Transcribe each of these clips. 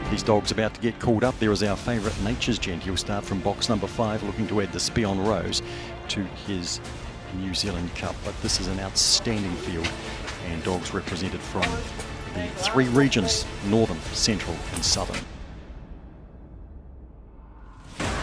These dogs about to get called up. There is our favourite Nature's Gent. He'll start from box number 5, looking to add the Spion Rose to his New Zealand Cup. But this is an outstanding field, and dogs represented from the 3 regions: Northern, Central and Southern.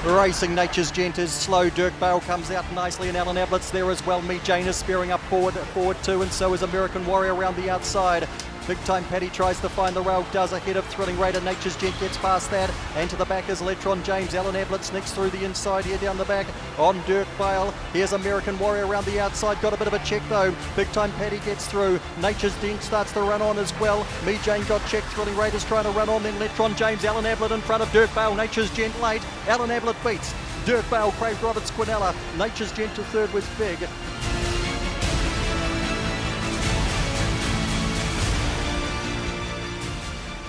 Racing Nature's Gent is slow. Dirk Bale comes out nicely, and Alan Ablett's there as well. Me Jane is spearing up forward too, and so is American Warrior around the outside. Big Time Paddy tries to find the rail, does ahead of Thrilling Raider. Nature's Gent gets past that, and to the back is Electron James. Alan Ablett sneaks through the inside here down the back on Dirk Bale. Here's American Warrior around the outside, got a bit of a check though. Big Time Paddy gets through. Nature's Gent starts to run on as well. Me Jane got checked. Thrilling Raiders trying to run on, then Electron James. Alan Ablett in front of Dirk Bale. Nature's Gent late. Alan Ablett beats Dirk Bale. Craig Roberts Quinella. Nature's Gent to third was big.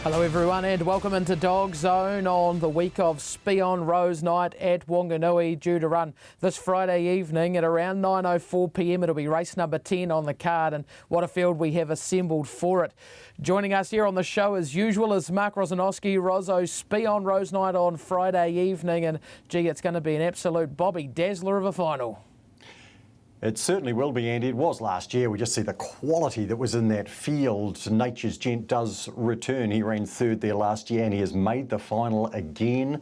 Hello everyone and welcome into DogZone on the week of Spion Rose Night at Wanganui, due to run this Friday evening at around 9:04 p.m. It'll be race number 10 on the card, and what a field we have assembled for it. Joining us here on the show as usual is Mark Rosanowski. Rozzo, Spion Rose Night on Friday evening, and gee, it's going to be an absolute Bobby Dazzler of a final. It certainly will be, Andy. It was last year. We just see the quality that was in that field. Nature's Gent does return. He ran third there last year, and he has made the final again.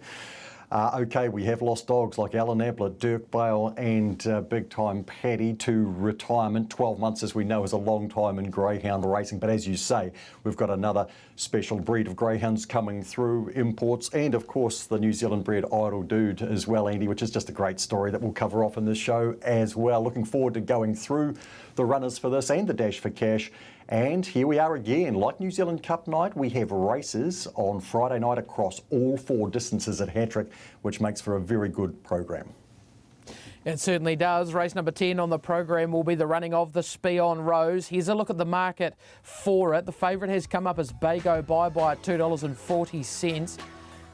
Okay, we have lost dogs like Alan Ablett, Dirk Bale and Big Time Paddy to retirement. 12 months, as we know, is a long time in greyhound racing. But as you say, we've got another special breed of greyhounds coming through, imports, and of course the New Zealand bred Idle Dude as well, Andy, which is just a great story that we'll cover off in this show as well. Looking forward to going through the runners for this and the Dash for Cash. And here we are again, like New Zealand Cup night, we have races on Friday night across all 4 distances at Hattrick, which makes for a very good program. It certainly does. Race number 10 on the program will be the running of the Spion Rose. Here's a look at the market for it. The favourite has come up as Bago Bye-Bye at $2.40.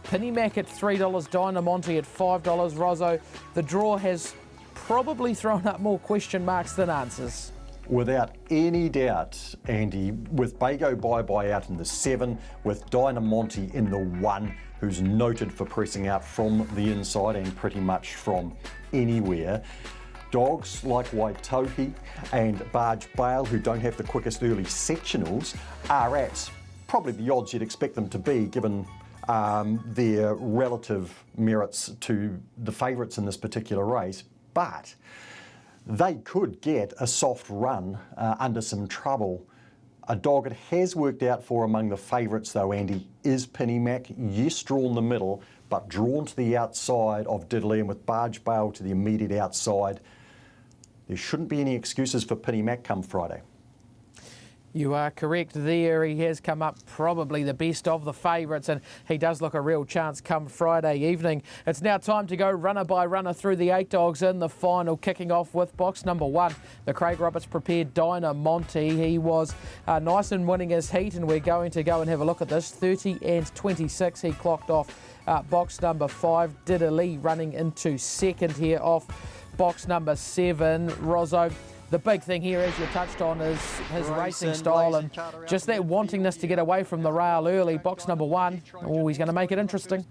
Penny Mac at $3, Dynamonte at $5. Rozzo, the draw has probably thrown up more question marks than answers. Without any doubt, Andy, with Bago Bye-Bye out in the 7, with Dynamonte in the 1, who's noted for pressing out from the inside and pretty much from anywhere. Dogs like Waitohi and Barge Bale, who don't have the quickest early sectionals, are at probably the odds you'd expect them to be, given their relative merits to the favourites in this particular race. But they could get a soft run under some trouble. A dog it has worked out for among the favourites though, Andy, is Penny Mac. Yes, drawn the middle, but drawn to the outside of Diddley, and with Barge Bale to the immediate outside. There shouldn't be any excuses for Penny Mac come Friday. You are correct there. He has come up probably the best of the favourites, and he does look a real chance come Friday evening. It's now time to go runner by runner through the 8 dogs in the final, kicking off with box number 1. The Craig Roberts prepared Dynamonte. He was nice in winning his heat, and we're going to go and have a look at this. 30 and 26 he clocked off box number 5. Diddley running into second here off box number 7. Rozzo, the big thing here, as you touched on, is his racing style and just that wantingness to get away from the rail early. Box number 1, oh, he's going to make it interesting.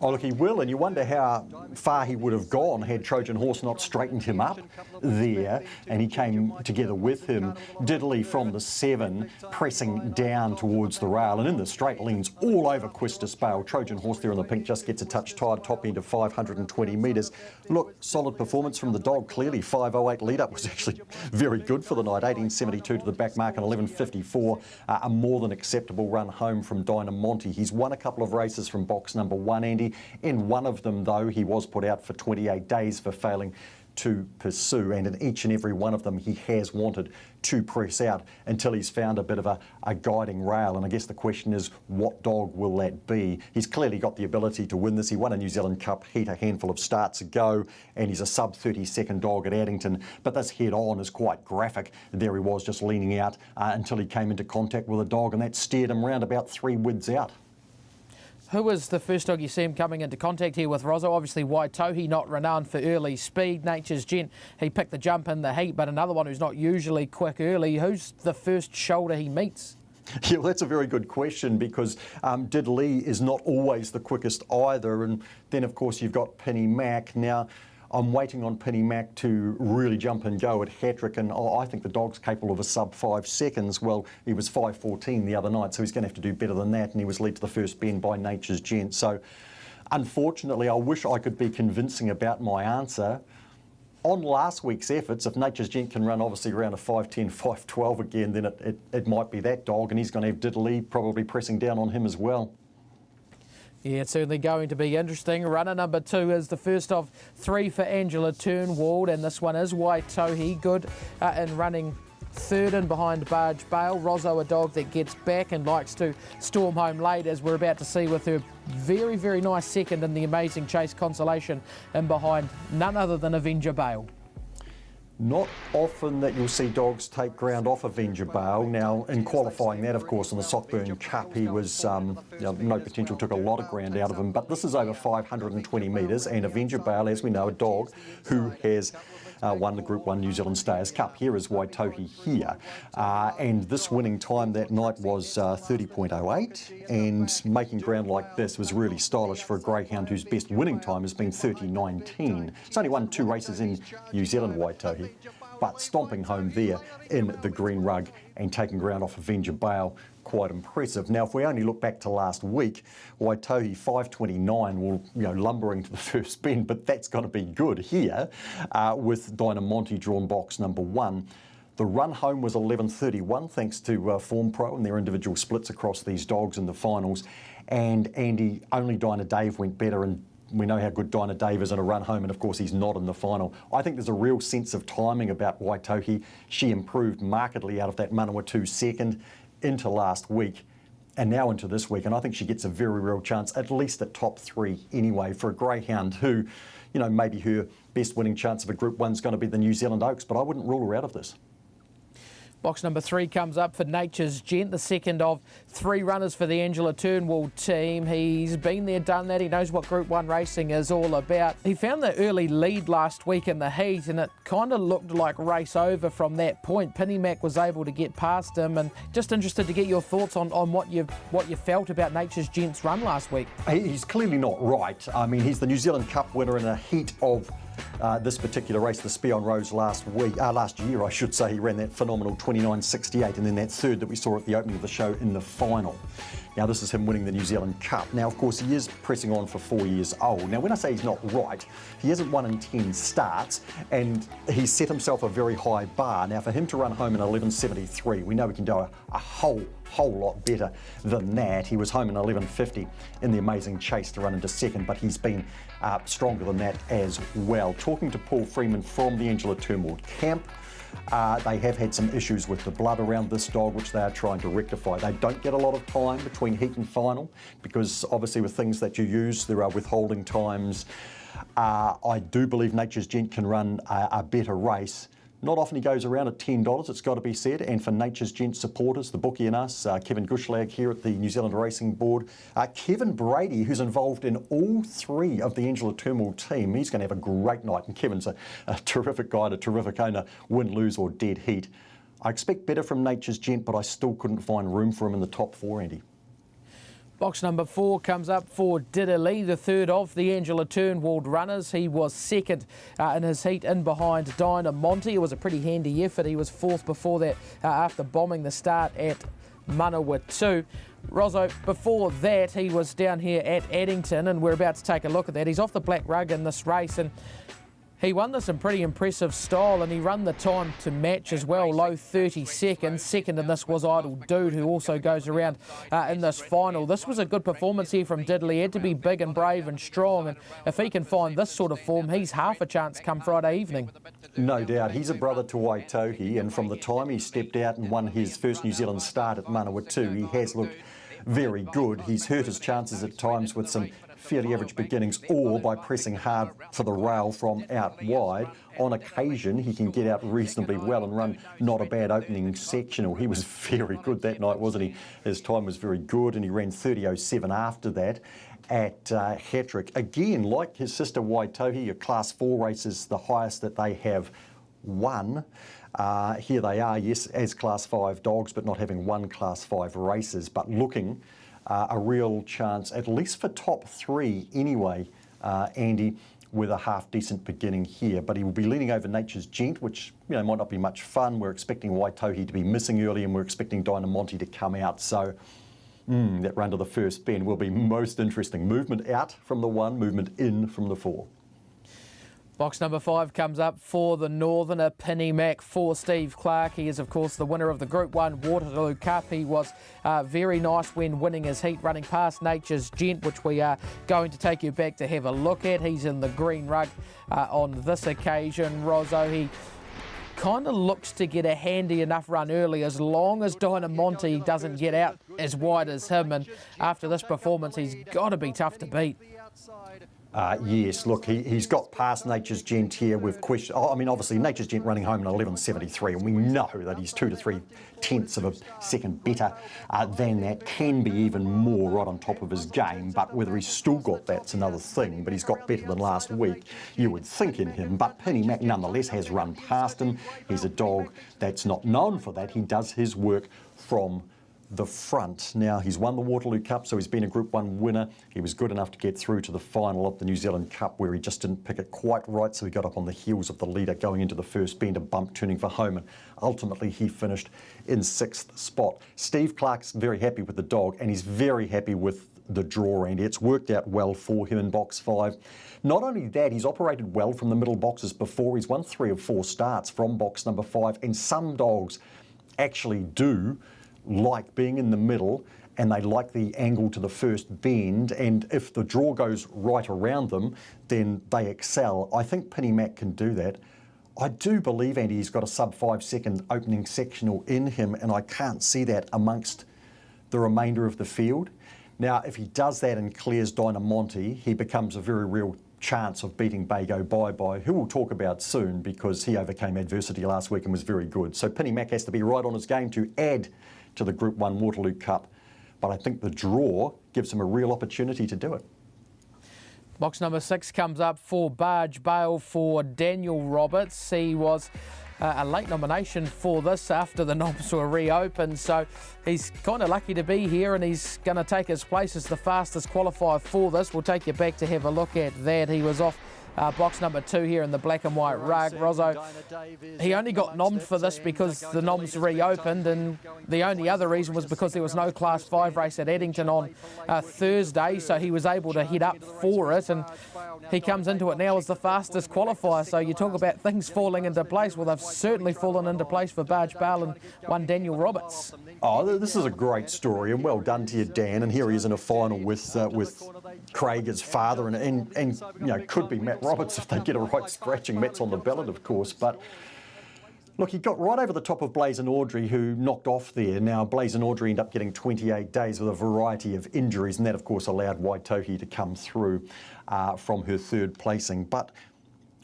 Oh, look, he will, and you wonder how far he would have gone had Trojan Horse not straightened him up there, and he came together with him. Diddley from the 7, pressing down towards the rail, and in the straight leans all over Questus Bale. Trojan Horse there in the pink just gets a touch tired, top end of 520 metres. Look, solid performance from the dog, clearly. 5:08 lead-up was actually very good for the night. 18:72 to the back mark and 11:54, a more than acceptable run home from Dynamonte. He's won a couple of races from box number 1, Andy. In one of them, though, he was put out for 28 days for failing to pursue, and in each and every one of them he has wanted to press out until he's found a bit of a guiding rail. And I guess the question is, what dog will that be? He's clearly got the ability to win this. He won a New Zealand Cup heat a handful of starts ago, and he's a sub 30-second dog at Addington, but this head on is quite graphic. There he was, just leaning out until he came into contact with a dog, and that steered him round about 3 widths out. Who was the first dog you see him coming into contact here with, Rozzo? Obviously Waitohi, not renowned for early speed. Nature's Gent, he picked the jump in the heat, but another one who's not usually quick early. Who's the first shoulder he meets? Yeah, well, that's a very good question because Diddley is not always the quickest either. And then, of course, you've got Penny Mac. Now, I'm waiting on Penny Mac to really jump and go at Hattrick, and I think the dog's capable of a sub 5 seconds. Well, he was 5:14 the other night, so he's going to have to do better than that, and he was led to the first bend by Nature's Gent. So, unfortunately, I wish I could be convincing about my answer. On last week's efforts, if Nature's Gent can run obviously around a 5:10, 5:12 again, then it might be that dog, and he's going to have Diddley probably pressing down on him as well. Yeah, it's certainly going to be interesting. Runner number 2 is the first of 3 for Angela Turnwald, and this one is Waitohi, good in running third in behind Barge Bale. Rozzo, a dog that gets back and likes to storm home late, as we're about to see with her very, very nice second in the Amazing Chase Consolation in behind none other than Avenger Bale. Not often that you'll see dogs take ground off Avenger Bale. Now, in qualifying that, of course, in the Sockburn Cup, he was, no potential, took a lot of ground out of him. But this is over 520 metres, and Avenger Bale, as we know, a dog who has won the Group 1 New Zealand Stayers Cup. Here is Waitohi here. And this winning time that night was 30.08, and making ground like this was really stylish for a greyhound whose best winning time has been 30.19. It's only won 2 races in New Zealand, Waitohi, but stomping home there in the green rug and taking ground off Avenger Bale, quite impressive. Now, if we only look back to last week, Waitohi 5:29, well, lumbering to the first bend, but that's going to be good here with Dynamonte drawn box number 1. The run home was 11:31, thanks to Form Pro and their individual splits across these dogs in the finals. And Andy, only Dinah Dave went better, and we know how good Dinah Dave is in a run home, and of course he's not in the final. I think there's a real sense of timing about Waitohi. She improved markedly out of that Manawatu second into last week and now into this week, and I think she gets a very real chance, at least at top 3 anyway, for a greyhound who, maybe her best winning chance of a Group 1 is going to be the New Zealand Oaks, but I wouldn't rule her out of this. Box number 3 comes up for Nature's Gent, the second of 3 runners for the Angela Turnwald team. He's been there, done that. He knows what Group 1 racing is all about. He found the early lead last week in the heat, and it kind of looked like race over from that point. Penny Mac was able to get past him, and just interested to get your thoughts on what you felt about Nature's Gent's run last week. He's clearly not right. I mean, he's the New Zealand Cup winner in a heat of this particular race, the Spion Rose last year, I should say. He ran that phenomenal 29.68, and then that third that we saw at the opening of the show in the final. Now, this is him winning the New Zealand Cup. Now, of course, he is pressing on for 4 years old. Now, when I say he's not right, he hasn't won in 10 starts, and he's set himself a very high bar. Now, for him to run home in 11.73, we know he can do a whole lot better than that. He was home in 11.50 in the Amazing Chase to run into second, but he's been stronger than that as well. Talking to Paul Freeman from the Angela Turnwald camp, they have had some issues with the blood around this dog, which they are trying to rectify. They don't get a lot of time between heat and final because obviously with things that you use, there are withholding times. I do believe Nature's Gent can run a better race. Not often he goes around at $10, it's got to be said, and for Nature's Gent supporters, the bookie and us, Kevin Gushlag here at the New Zealand Racing Board, Kevin Brady, who's involved in all 3 of the Angela Turnwald team, he's going to have a great night, and Kevin's a terrific guy, a terrific owner, win, lose or dead heat. I expect better from Nature's Gent, but I still couldn't find room for him in the top 4, Andy. Box number 4 comes up for Diddley, the third of the Angela Turnwald runners. He was second in his heat in behind Dynamonte. It was a pretty handy effort. He was 4th before that after bombing the start at Manawatu. Rozzo, before that, he was down here at Addington, and we're about to take a look at that. He's off the black rug in this race, and he won this in pretty impressive style, and he run the time to match as well, low 30 seconds. Second in this was Idle Dude, who also goes around in this final. This was a good performance here from Diddley. He had to be big and brave and strong, and if he can find this sort of form, he's half a chance come Friday evening. No doubt. He's a brother to Waitohi, and from the time he stepped out and won his first New Zealand start at Manawatu, he has looked very good. He's hurt his chances at times with some fairly average beginnings, or by pressing hard for the rail from out wide. On occasion, he can get out reasonably well and run not a bad opening sectional. He was very good that night, wasn't he? His time was very good, and he ran 30.07 after that at Hattrick. Again, like his sister Waitohi, a Class 4 race is the highest that they have won. Here they are, yes, as Class 5 dogs, but not having won Class 5 races, but looking a real chance, at least for top 3 anyway, Andy, with a half-decent beginning here. But he will be leaning over Nature's Gent, which might not be much fun. We're expecting Waitohi to be missing early, and we're expecting Dynamonte to come out. So that run to the first bend will be most interesting. Movement out from the 1, movement in from the 4. Box number 5 comes up for the Northerner, Penny Mac for Steve Clark. He is, of course, the winner of the Group 1 Waterloo Cup. He was very nice when winning his heat, running past Nature's Gent, which we are going to take you back to have a look at. He's in the green rug on this occasion. Rozzo, he kind of looks to get a handy enough run early as long as Dynamonte doesn't get out as wide as him. And after this performance, he's got to be tough to beat. Yes, look, he's got past Nature's Gent here with question. I mean, obviously, Nature's Gent running home in 11.73, and we know that he's 2 to 3 tenths of a second better than that. Can be even more right on top of his game, but whether he's still got that's another thing. But he's got better than last week, you would think, in him. But Penny Mac, nonetheless, has run past him. He's a dog that's not known for that. He does his work from the front. Now, he's won the Waterloo Cup, so he's been a Group 1 winner. He was good enough to get through to the final of the New Zealand Cup, where he just didn't pick it quite right, so he got up on the heels of the leader going into the first bend, a bump turning for home, and ultimately he finished in 6th spot. Steve Clark's very happy with the dog, and he's very happy with the draw, Andy. It's worked out well for him in box 5. Not only that, he's operated well from the middle boxes before. He's won 3 of 4 starts from box number 5, and some dogs actually do like being in the middle, and they like the angle to the first bend, and if the draw goes right around them, then they excel. I think Penny Mac can do that. I do believe, Andy, he's got a sub 5 second opening sectional in him, and I can't see that amongst the remainder of the field. Now, if he does that and clears Dynamonte, he becomes a very real chance of beating Bago Bye Bye, who we'll talk about soon because he overcame adversity last week and was very good. So Penny Mac has to be right on his game to add to the Group 1 Waterloo Cup, but I think the draw gives him a real opportunity to do it. Box number 6 comes up for Barge Bale for Daniel Roberts. He was a late nomination for this after the knobs were reopened, so he's kind of lucky to be here, and he's going to take his place as the fastest qualifier for this. We'll take you back to have a look at that. He was off box number 2 here in the black and white rug. Rozzo, he only got nommed for this because the noms reopened, and the only other reason was because there was no Class 5 race at Addington on Thursday, so he was able to head up for it, and he comes into it now as the fastest qualifier. So you talk about things falling into place. Well, they've certainly fallen into place for Barge Bale and one Daniel Roberts. Oh, this is a great story, and well done to you, Dan. And here he is in a final with Craig, his father, and you know, could be Matt Roberts if they get a right scratching. Matt's on the ballot, of course, but look, he got right over the top of Blazin' Audrey, who knocked off there. Now, Blazin' Audrey ended up getting 28 days with a variety of injuries, and that, of course, allowed Waitohi to come through from her 3rd placing. But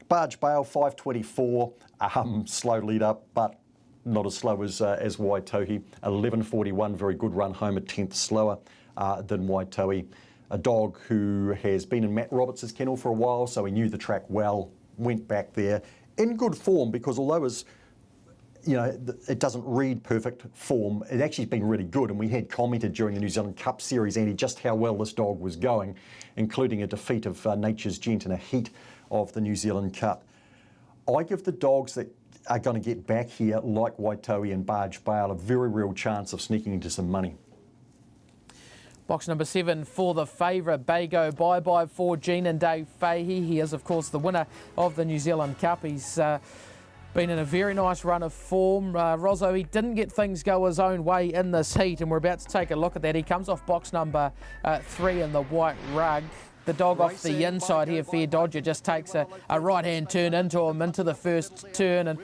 Barge Bale, 5.24, slow lead up, but not as slow as Waitohi. 11.41, very good run home, a 10th slower than Waitohi. A dog who has been in Matt Roberts' kennel for a while, so he knew the track well, went back there in good form, because although it doesn't read perfect form, it actually has been really good, and we had commented during the New Zealand Cup Series, Andy, just how well this dog was going, including a defeat of Nature's Gent in a heat of the New Zealand Cup. I give the dogs that are going to get back here, like Waitohi and Barge Bale, a very real chance of sneaking into some money. Box number 7 for the favourite, Bago Bye Bye for Jean and Dave Fahey. He is, of course, the winner of the New Zealand Cup. He's been in a very nice run of form. Rozzo, he didn't get things go his own way in this heat, and we're about to take a look at that. He comes off box number 3 in the white rug. The dog off the inside here, Fair Dodger, just takes a right-hand turn into him, into the first turn, and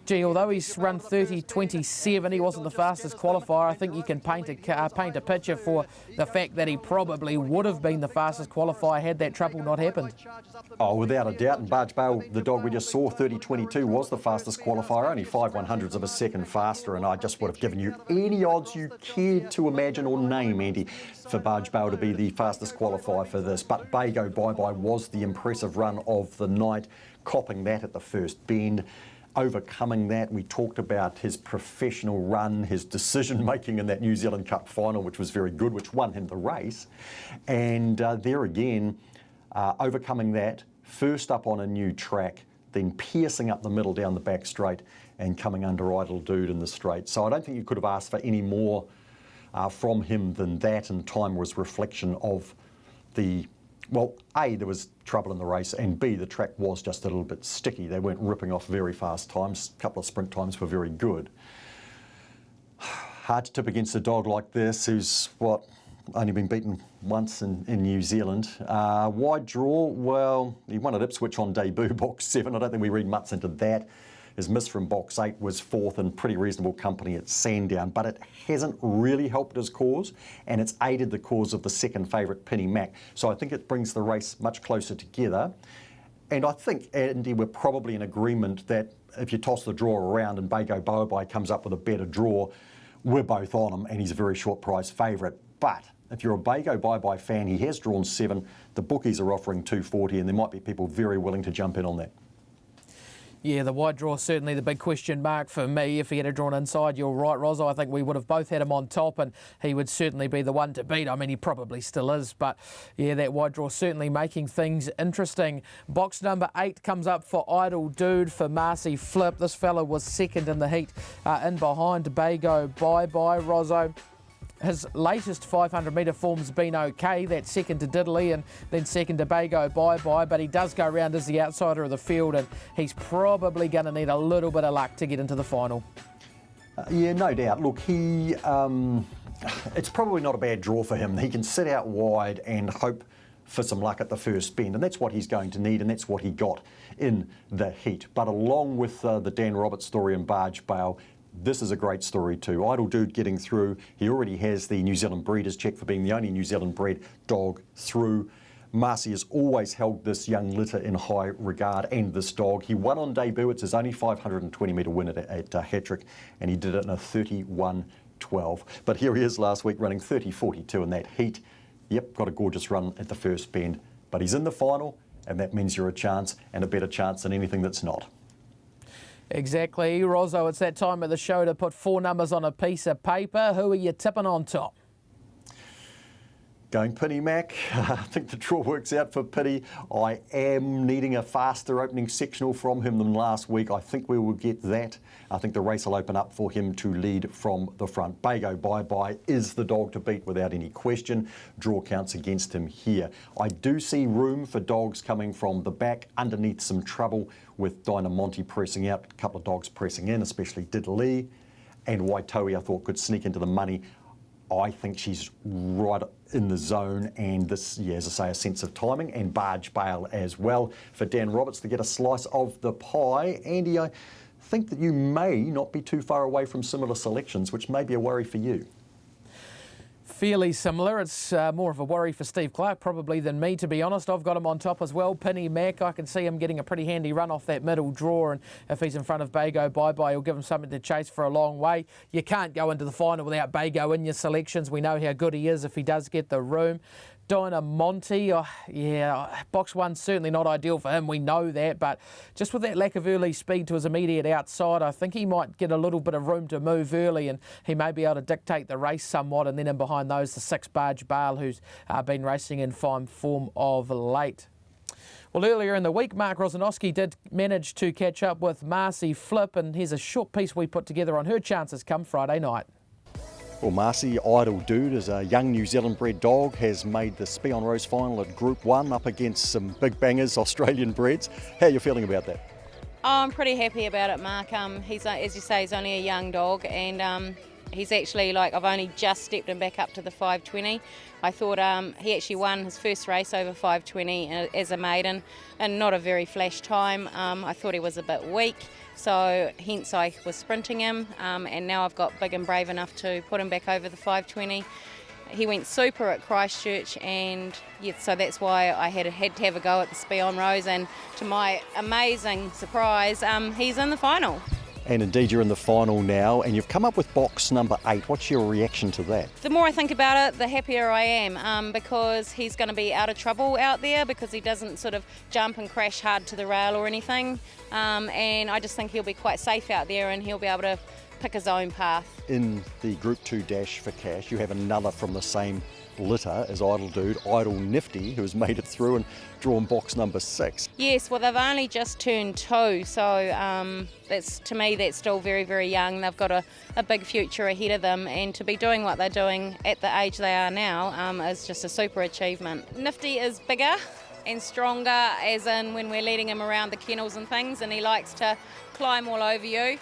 gee, although he's run 30.27, he wasn't the fastest qualifier. I think you can paint a picture for the fact that he probably would have been the fastest qualifier had that trouble not happened. Oh, without a doubt. And Barge Bale, the dog we just saw, 30.22, was the fastest qualifier, only 5/100ths of a second faster. And I just would have given you any odds you cared to imagine or name, Andy, for Barge Bale to be the fastest qualifier for this. But Bago Bye Bye was the impressive run of the night, copping that at the first bend. overcoming that. We talked about his professional run, his decision making in that New Zealand Cup final, which was very good, which won him the race. And there again, overcoming that, first up on a new track, then piercing up the middle down the back straight and coming under Idle Dude in the straight. So I don't think you could have asked for any more from him than that, and time was reflection of the, well, A, there was trouble in the race, and B, the track was just a little bit sticky. They weren't ripping off very fast times. A couple of sprint times were very good. Hard to tip against a dog like this, who's, only been beaten once in New Zealand. Wide draw, well, he won at Ipswich on debut, box 7. I don't think we read much into that. His miss from box 8 was 4th in pretty reasonable company at Sandown, but it hasn't really helped his cause, and it's aided the cause of the second favourite, Penny Mac. So I think it brings the race much closer together. And I think, Andy, we're probably in agreement that if you toss the draw around and Bago Bye comes up with a better draw, we're both on him, and he's a very short price favourite. But if you're a Bago Bye fan, he has drawn 7. The bookies are offering 240, and there might be people very willing to jump in on that. Yeah, the wide draw certainly the big question mark for me. If he had drawn inside, you're right, Rozo. I think we would have both had him on top, and he would certainly be the one to beat. I mean, he probably still is, but yeah, that wide draw certainly making things interesting. Box number 8 comes up for Idle Dude for Marcy Flip. This fella was second in the heat, in behind Bago Bye, Rozo. His latest 500 metre form's been okay. That's second to Diddley and then second to Bago Bye, but he does go around as the outsider of the field, and he's probably going to need a little bit of luck to get into the final. Yeah, no doubt. Look, it's probably not a bad draw for him. He can sit out wide and hope for some luck at the first bend, and that's what he's going to need, and that's what he got in the heat. But along with the Dan Roberts story and Barge Bail, this is a great story too. Idle Dude getting through. He already has the New Zealand Breeders' Check for being the only New Zealand bred dog through. Marcy has always held this young litter in high regard, and this dog. He won on debut. It's his only 520 metre win at Hattrick, and he did it in a 31.12. But here he is last week running 30.42 in that heat. Yep, got a gorgeous run at the first bend. But he's in the final, and that means you're a chance, and a better chance than anything that's not. Exactly, Rozo, it's that time of the show to put 4 numbers on a piece of paper. Who are you tipping on top? Going Penny Mac. I think the draw works out for Penny. I am needing a faster opening sectional from him than last week. I think we will get that. I think the race will open up for him to lead from the front. Bago Bye is the dog to beat without any question. Draw counts against him here. I do see room for dogs coming from the back underneath some trouble with Dynamonte pressing out, a couple of dogs pressing in, especially Diddley, and Waitohi I thought could sneak into the money. I think she's right in the zone, and this, yeah, as I say, a sense of timing, and Barge Bail as well for Dan Roberts to get a slice of the pie. Andy, I think that you may not be too far away from similar selections, which may be a worry for you. Fairly similar. It's more of a worry for Steve Clark probably than me, to be honest. I've got him on top as well. Penny Mac, I can see him getting a pretty handy run off that middle draw, and if he's in front of Bago Bye, he'll give him something to chase for a long way. You can't go into the final without Bago in your selections. We know how good he is if he does get the room. Dynamonte, yeah, box 1's certainly not ideal for him, we know that, but just with that lack of early speed to his immediate outside, I think he might get a little bit of room to move early, and he may be able to dictate the race somewhat. And then in behind those, the 6 Barge Bail, who's been racing in fine form of late. Well, earlier in the week, Mark Rosanowski did manage to catch up with Marcy Flip, and here's a short piece we put together on her chances come Friday night. Well, Marcy, Idle Dude, is a young New Zealand bred dog, has made the Speon Rose final at Group 1 up against some big bangers, Australian breds. How are you feeling about that? Oh, I'm pretty happy about it, Mark. He's, as you say, he's only a young dog, and he's actually, like, I've only just stepped him back up to the 520. I thought he actually won his first race over 520 as a maiden, and not a very flash time. I thought he was a bit weak, so hence I was sprinting him, and now I've got big and brave enough to put him back over the 520. He went super at Christchurch, and yeah, so that's why I had to have a go at the Speon Rose, and to my amazing surprise, he's in the final. And indeed, you're in the final now, and you've come up with box number 8. What's your reaction to that? The more I think about it, the happier I am, because he's going to be out of trouble out there because he doesn't sort of jump and crash hard to the rail or anything. And I just think he'll be quite safe out there and he'll be able to pick his own path. In the Group 2 Dash for Cash, you have another from the same litter as Idle Dude, Idle Nifty, who has made it through and drawn box number 6. Yes, well, they've only just turned 2, so to me that's still very, very young. They've got a big future ahead of them, and to be doing what they're doing at the age they are now is just a super achievement. Nifty is bigger and stronger, as in when we're leading him around the kennels and things, and he likes to climb all over you.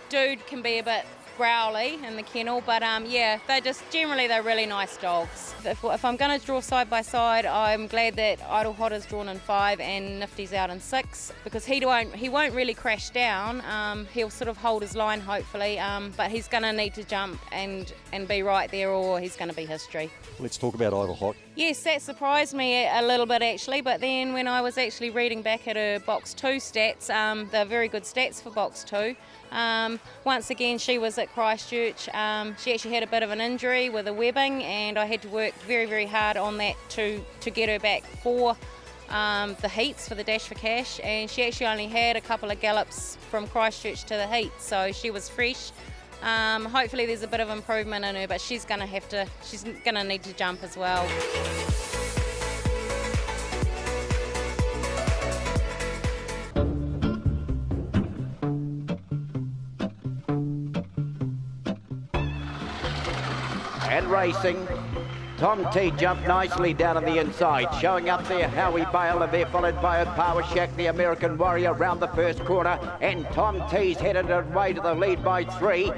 Dude can be a bit growly in the kennel, but yeah, they're really nice dogs. If I'm going to draw side by side, I'm glad that Idle Hot is drawn in 5 and Nifty's out in 6, because he won't really crash down. He'll sort of hold his line hopefully, but he's going to need to jump and be right there, or he's going to be history. Let's talk about Idle Hot. Yes, that surprised me a little bit actually, but then when I was actually reading back at her box 2 stats, they're very good stats for box 2. Once again, she was at Christchurch. She actually had a bit of an injury with a webbing, and I had to work very, very hard on that to get her back for the heats for the Dash for Cash, and she actually only had a couple of gallops from Christchurch to the heats, so she was fresh. Hopefully there's a bit of improvement in her, but she's going to need to jump as well. And racing. Tom T jumped nicely down on the inside, showing up there Howie Bale, and they're followed by Power Shack, the American Warrior, round the first corner, and Tom T's headed away to the lead by 3.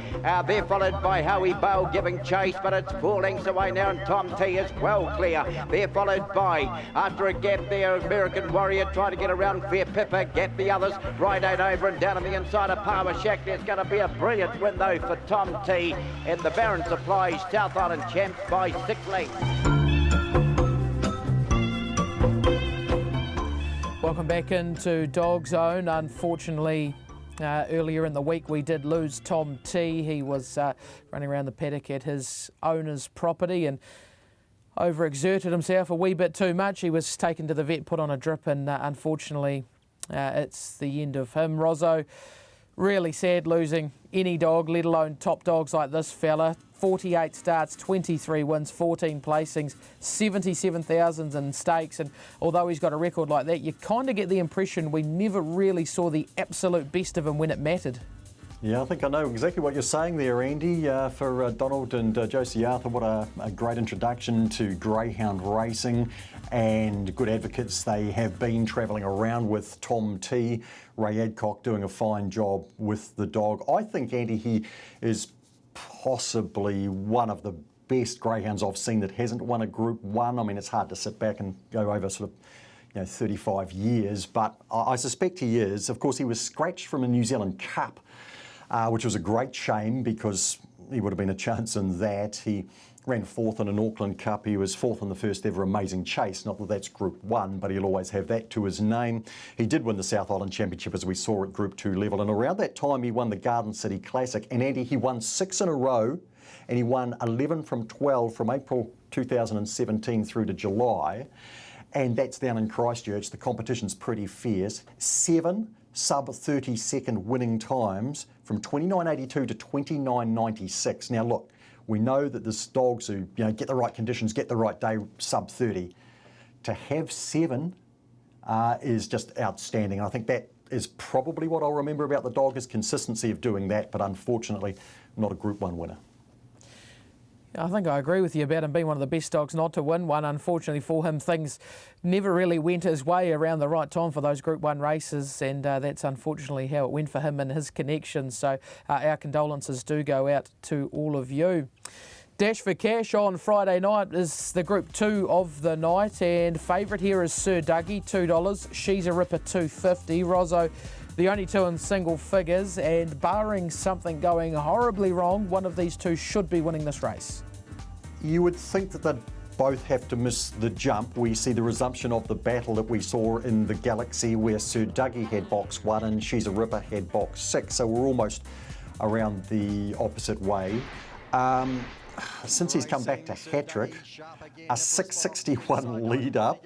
They're followed by Howie Bale giving chase, but it's 4 lengths away now, and Tom T is well clear. They're followed by, after a gap there, American Warrior trying to get around Fair Pippa, get the others right out over and down on the inside of Power Shack. There's going to be a brilliant win though for Tom T, and the Baron Supplies South Island champs by 6 lengths. Welcome back into DogZone. Unfortunately, earlier in the week we did lose Tom T. He was running around the paddock at his owner's property and overexerted himself a wee bit too much. He was taken to the vet, put on a drip, and unfortunately it's the end of him. Rozzo, really sad losing any dog, let alone top dogs like this fella. 48 starts, 23 wins, 14 placings, 77,000 in stakes, and although he's got a record like that, you kind of get the impression we never really saw the absolute best of him when it mattered. Yeah, I think I know exactly what you're saying there, Andy. For Donald and Josie Arthur, what a great introduction to greyhound racing, and good advocates they have been travelling around with Tom T. Ray Adcock doing a fine job with the dog. I think, Andy, he is possibly one of the best greyhounds I've seen that hasn't won a Group 1. I mean, it's hard to sit back and go over sort of 35 years, but I suspect he is. Of course, he was scratched from a New Zealand Cup, which was a great shame because he would have been a chance in that. He ran 4th in an Auckland Cup. He was 4th in the first ever Amazing Chase. Not that that's Group 1, but he'll always have that to his name. He did win the South Island Championship, as we saw, at Group 2 level. And around that time, he won the Garden City Classic. And Andy, he won 6 in a row, and he won 11 from 12 from April 2017 through to July. And that's down in Christchurch. The competition's pretty fierce. 7 sub-30-second winning times from 29.82 to 29.96. Now, look, we know that there's dogs who get the right conditions, get the right day, sub-30. To have 7 is just outstanding. I think that is probably what I'll remember about the dog, is consistency of doing that, but unfortunately not a Group 1 winner. I think I agree with you about him being one of the best dogs not to win one. Unfortunately for him, things never really went his way around the right time for those Group 1 races, and that's unfortunately how it went for him and his connections. So our condolences do go out to all of you. Dash for Cash on Friday night is the Group 2 of the night, and favourite here is Sir Dougie, $2. She's a Ripper, $2.50. Rozzo, the only 2 in single figures, and barring something going horribly wrong, one of these 2 should be winning this race. You would think that they'd Both have to miss the jump. We see the resumption of the battle that we saw in the Galaxy where Sir Dougie had box 1 and She's a Ripper had box 6. So we're almost around the opposite way. Since he's come back to hat-trick, a 661 lead-up,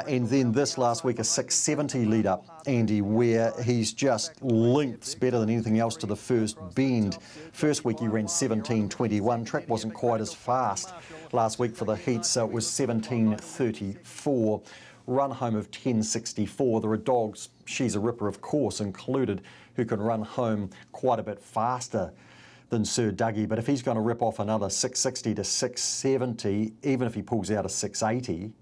and then this last week a 670 lead-up, Andy, where he's just lengths better than anything else to the first bend. First week he ran 17.21. Track wasn't quite as fast last week for the heats, so it was 17.34. Run home of 10.64. There are dogs, She's a Ripper of course included, who can run home quite a bit faster than Sir Dougie, but if he's going to rip off another 660 to 670, even if he pulls out a 680,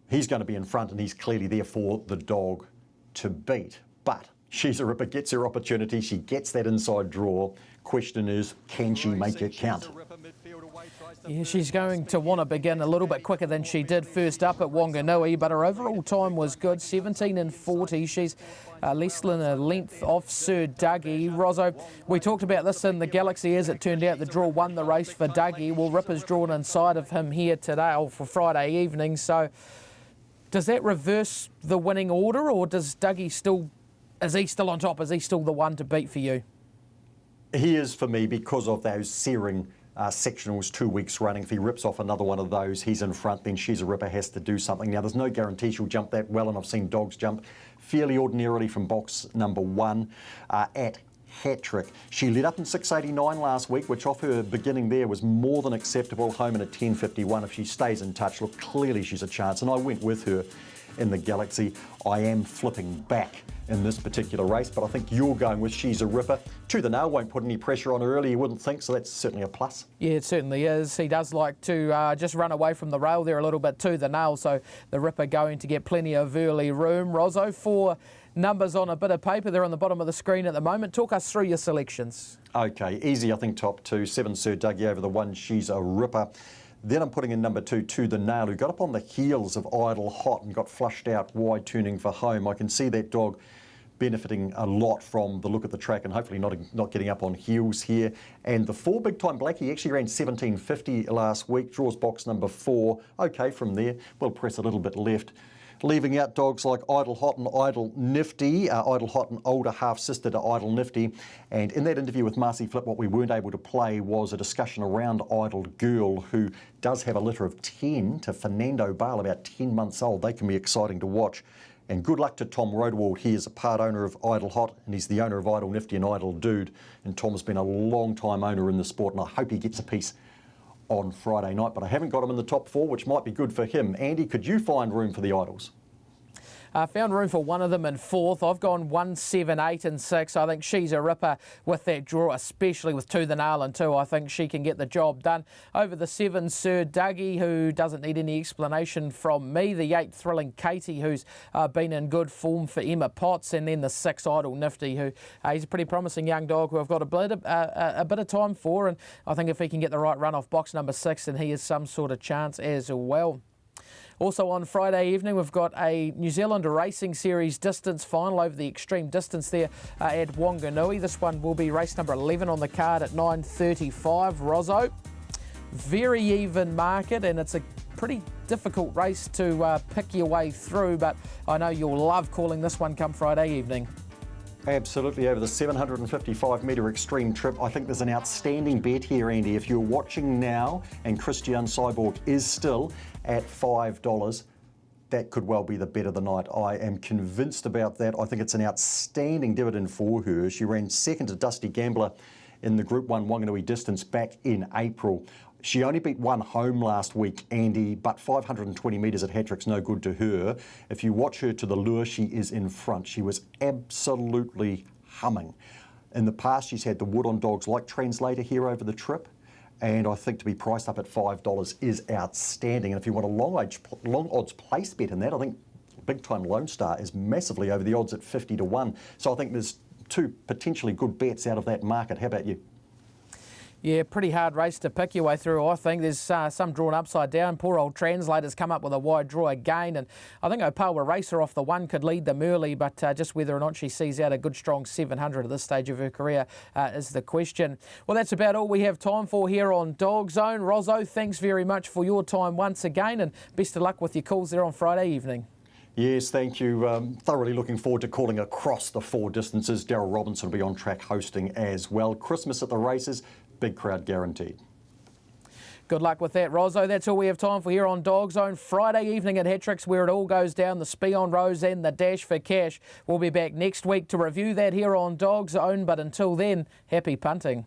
he's going to be in front and he's clearly there for the dog to beat. But She's a Ripper gets her opportunity, she gets that inside draw. Question is, can she make it count? Yeah, she's going to want to begin a little bit quicker than she did first up at Wanganui, but her overall time was good, 17.40. She's less than a length off Sir Dougie. Rozzo, we talked about this in the Galaxy. As it turned out, the draw won the race for Dougie. Well, Ripper's drawn inside of him here today, or for Friday evening. So does that reverse the winning order, or does Dougie still, is he still on top? Is he still the one to beat for you? He is for me because of those searing sectionals 2 weeks running. If he rips off another one of those, he's in front, then She's a Ripper has to do something. Now, there's no guarantee she'll jump that well, and I've seen dogs jump fairly ordinarily from box number 1 at hat-trick. She led up in 6.89 last week, which off her beginning there was more than acceptable, home in a 10.51. If she stays in touch, look, clearly she's a chance, and I went with her in the Galaxy. I am flipping back in this particular race, but I think you're going with She's a Ripper. To the nail, won't put any pressure on her early, you wouldn't think, so that's certainly a plus. Yeah, it certainly is. He does like to just run away from the rail there a little bit to the nail, so the Ripper going to get plenty of early room. Rozzo, 4 numbers on a bit of paper. They're on the bottom of the screen at the moment. Talk us through your selections. Okay, easy, I think, top 2. 7 Sir Dougie over the 1 She's a Ripper. Then I'm putting in number 2, To the Nail, who got up on the heels of Idle Hot and got flushed out wide, turning for home. I can see that dog benefiting a lot from the look at the track and hopefully not getting up on heels here. And the 4 Big Time Blackie actually ran 17.50 last week, draws box number 4. Okay, from there, we'll press a little bit left. Leaving out dogs like Idle Hot and Idle Nifty. Idle Hot, an older half-sister to Idle Nifty. And in that interview with Marcy Flip, what we weren't able to play was a discussion around Idle Girl, who does have a litter of 10 to Fernando Bale, about 10 months old. They can be exciting to watch. And good luck to Tom Rodewald. He is a part owner of Idle Hot, and he's the owner of Idle Nifty and Idle Dude. And Tom's been a long time owner in the sport, and I hope he gets a piece on Friday night. But I haven't got him in the top 4, which might be good for him. Andy, could you find room for the Idols? Found room for one of them in 4th. I've gone 1, 7, 8 and 6. I think She's a Ripper with that draw, especially with To the Nail and 2. I think she can get the job done. Over the 7, Sir Dougie, who doesn't need any explanation from me. The 8, Thrilling Katie, who's been in good form for Emma Potts. And then the 6, Idle Nifty, who he's a pretty promising young dog who I've got a bit of time for. And I think if he can get the right run off box number 6, then he has some sort of chance as well. Also on Friday evening, we've got a New Zealand Racing Series distance final over the extreme distance there at Wanganui. This one will be race number 11 on the card at 9.35. Rozzo, very even market, and it's a pretty difficult race to pick your way through, but I know you'll love calling this one come Friday evening. Absolutely, over the 755 metre extreme trip. I think there's an outstanding bet here, Andy. If you're watching now and Christian Cyborg is still at $5, that could well be the bet of the night. I am convinced about that. I think it's an outstanding dividend for her. She ran second to Dusty Gambler in the Group 1 Wanganui distance back in April. She only beat 1 home last week, Andy, but 520 metres at hat-trick's no good to her. If you watch her to the lure, she is in front. She was absolutely humming. In the past, she's had the wood on dogs like Translator here over the trip, and I think to be priced up at $5 is outstanding. And if you want a long odds place bet in that, I think Big Time Lone Star is massively over the odds at 50 to 1. So I think there's 2 potentially good bets out of that market. How about you? Yeah, pretty hard race to pick your way through, I think. There's some drawn upside down. Poor old Translator's come up with a wide draw again, and I think Opawa Racer off the one could lead them early, but just whether or not she sees out a good strong 700 at this stage of her career is the question. Well, that's about all we have time for here on DogZone. Rozzo, thanks very much for your time once again, and best of luck with your calls there on Friday evening. Yes, thank you. Thoroughly looking forward to calling across the 4 distances. Daryl Robinson will be on track hosting as well. Christmas at the races, big crowd guaranteed. Good luck with that, Rozzo. That's all we have time for here on DogZone. Friday evening at Hattricks, where it all goes down, the Spion Rose and the Dash for Cash. We'll be back next week to review that here on DogZone, but until then, happy punting.